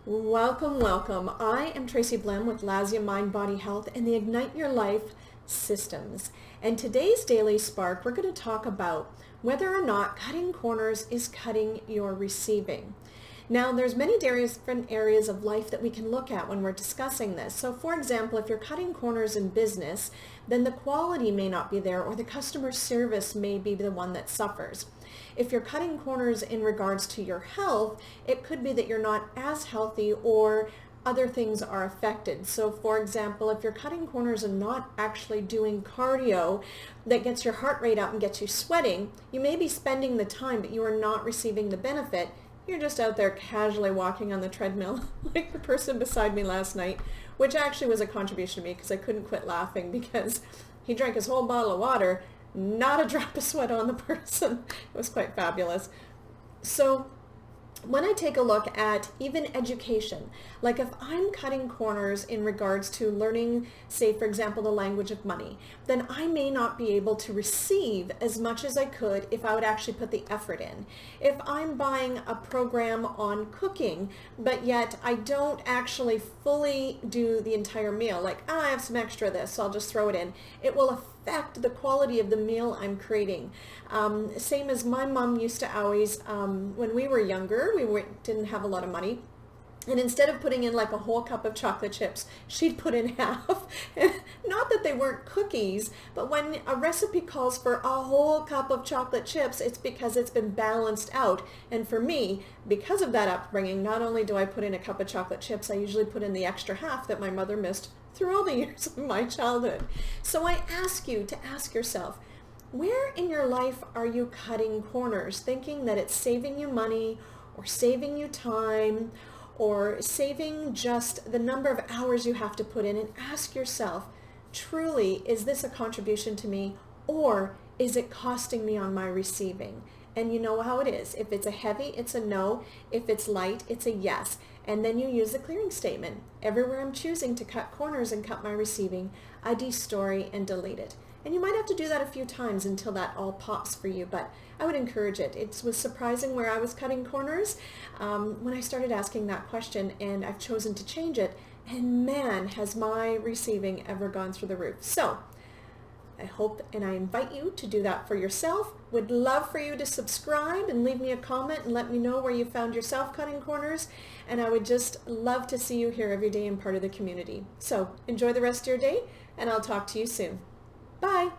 Welcome, welcome. I am Tracy Blehm with Lazia Mind Body Health and the Ignite Your Life systems. And today's Daily Spark, we're going to talk about whether or not cutting corners is cutting your receiving. Now, there's many different areas of life that we can look at when we're discussing this. So, for example, if you're cutting corners in business, then the quality may not be there or the customer service may be the one that suffers. If you're cutting corners in regards to your health, it could be that you're not as healthy or other things are affected. So for example, if you're cutting corners and not actually doing cardio that gets your heart rate up and gets you sweating, you may be spending the time, but you are not receiving the benefit. You're just out there casually walking on the treadmill like the person beside me last night, which actually was a contribution to me because I couldn't quit laughing because he drank his whole bottle of water, not a drop of sweat on the person. It was quite fabulous. So when I take a look at even education, like if I'm cutting corners in regards to learning, say for example, the language of money, then I may not be able to receive as much as I could if I would actually put the effort in. If I'm buying a program on cooking, but yet I don't actually fully do the entire meal, like I have some extra of this, so I'll just throw it in, it will affect the quality of the meal I'm creating. Same as my mom used to always, when we were younger, didn't have a lot of money. And instead of putting in like a whole cup of chocolate chips, she'd put in half. Not that they weren't cookies, but when a recipe calls for a whole cup of chocolate chips, it's because it's been balanced out. And for me, because of that upbringing, not only do I put in a cup of chocolate chips, I usually put in the extra half that my mother missed through all the years of my childhood. So I ask you to ask yourself, where in your life are you cutting corners, thinking that it's saving you money or saving you time or saving just the number of hours you have to put in, and ask yourself, truly, is this a contribution to me or is it costing me on my receiving? And you know how it is. If it's a heavy, it's a no. If it's light, it's a yes. And then you use the clearing statement. Everywhere I'm choosing to cut corners and cut my receiving, I destory and delete it. And you might have to do that a few times until that all pops for you, but I would encourage it. It was surprising where I was cutting corners when I started asking that question, and I've chosen to change it, and man, has my receiving ever gone through the roof. So I hope and I invite you to do that for yourself. Would love for you to subscribe and leave me a comment and let me know where you found yourself cutting corners, and I would just love to see you here every day and part of the community. So enjoy the rest of your day, and I'll talk to you soon. Bye.